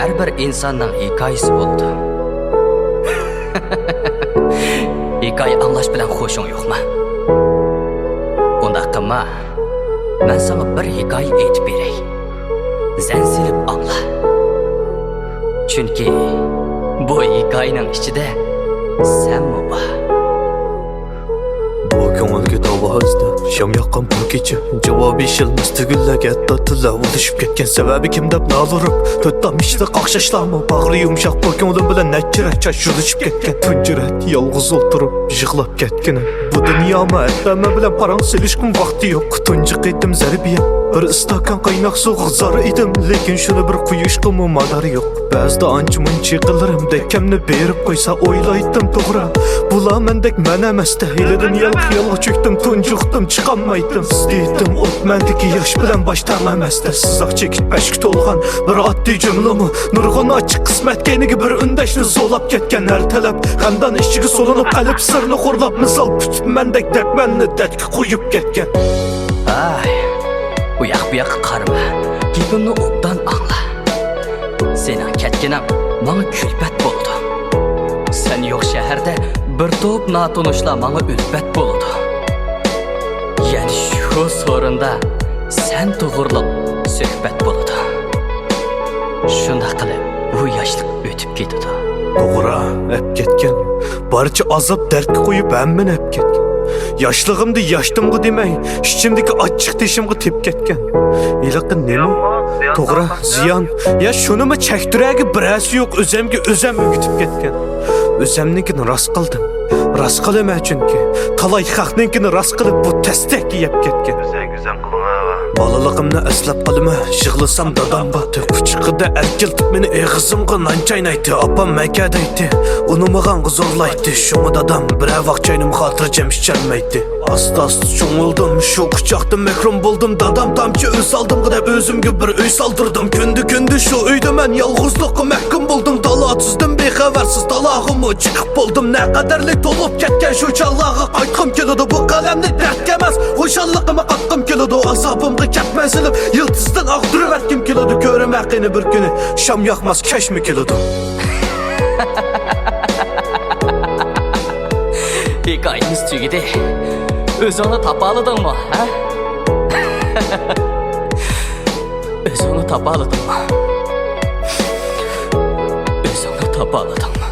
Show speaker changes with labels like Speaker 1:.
Speaker 1: her bir insonning hikoyasi bo'ldi. Hikoya anglash bilan xo'shing yo'qmi? Unda qilma. Men sana bir hikoya aytib beray. Zan silib angla. Chunki bu hikoyaning ichida senmi bor.
Speaker 2: Bu ko'ngilga davo izlab sham yoqqan bu kecha javob eshilmas tugullaga tatila bo'lishib ketgan sababi kim deb nolurib to'ttam ishli qaqshashlarmi bag'ri yumshoq bu ko'nglim bilan nachira chashilishib ketgan tunjirat yolg'iz o'tirib yig'lab ketgan bu dunyomi atama bilan parang silishkim vaqti yo'q tunji qaytim zarbiya bir istakan qaynoq suv zar edim lekin shuni bir quyishqimi madari yo'q ba'zida ancha muncha qilarimda kimni berib qo'ysa o'ylaydim to'g'ri bular mendek men emasda hilidan yolg'a cho'kdim tunjuqdim chiqolmaydim istaydim o'tmandiki yosh bilan bosh tarlamasda sizoq chekib pashk to'lg'an bir oddiy jumlami nurg'un ochiq qismat keyingi bir undashni so'lab ketgan har talab g'amdan ichiga solinib qalb sirni xo'rlab misol tutib mendek dardmanni dardga qo'yib ketgan
Speaker 1: Ay, u yoq bu yoqqa qarama. Gapimni obdan angla. Sening ketganing menga kulfat bo'ldi. Sen yo'q shaharda bir to'p notanishlar menga ulfat bo'ldi. Yani shu so'rinda sen to'g'riliq suhbat bo'ldi. Shunda qilib bu yoshlik o'tib ketdi.
Speaker 2: To'g'ri, ep ketgan. Barcha azob dardga qo'yib hammani ep ketgan. Yoshlig'imda yashdimg'i demay, ichimdagi ochiq teshimga tep ketgan. Iliqi nima? To'g'ri, ziyon. Ya shunimi chakturagi birasi yo'q, o'zimga o'zim o'gitib ketgan. O'zimnikini rost qildim. Rost qilaman chunki talay xalqninkini rost qilib bu tasdaqqa yeb ketgan.
Speaker 3: Güzel kulağına.
Speaker 2: Balaligimni eslab qolma, yig'lasam dadam botdi. Kuchiqida erkiltib meni eg'izimga non chaynaydi. Opam makadaydi, unimag'an zo'rlaydi. Shunga dadam bir vaqt chaynimni xotirjam icholmaydi. Asta-asta cho'ngildim, shu quchoqda mahrum bo'ldim. Dadam tamchi o'z oldimga deb o'zimga bir uy soldirdim. Kundi shu uyda men yolg'izlikqa mahkum bo'ldim. Dalotsizdim, bexabarsiz dalog'imga chiqib bo'ldim. Naqadarlik to'lib ketgan shu chog'larga qaytqim keladi. Bu qalamni dardga emas, xo'shalligimga qatqim keladi. Azobimga ketmay silib, yiltizdan og'dirib atkim keladi. Ko'ramakini bir kuni sham yoqmas kashmi keladi.
Speaker 1: Hikoyamiz tugadi. O'zingni topaladingmi, ha? O'zingni topaladingmi? O'zingni topaladingmi?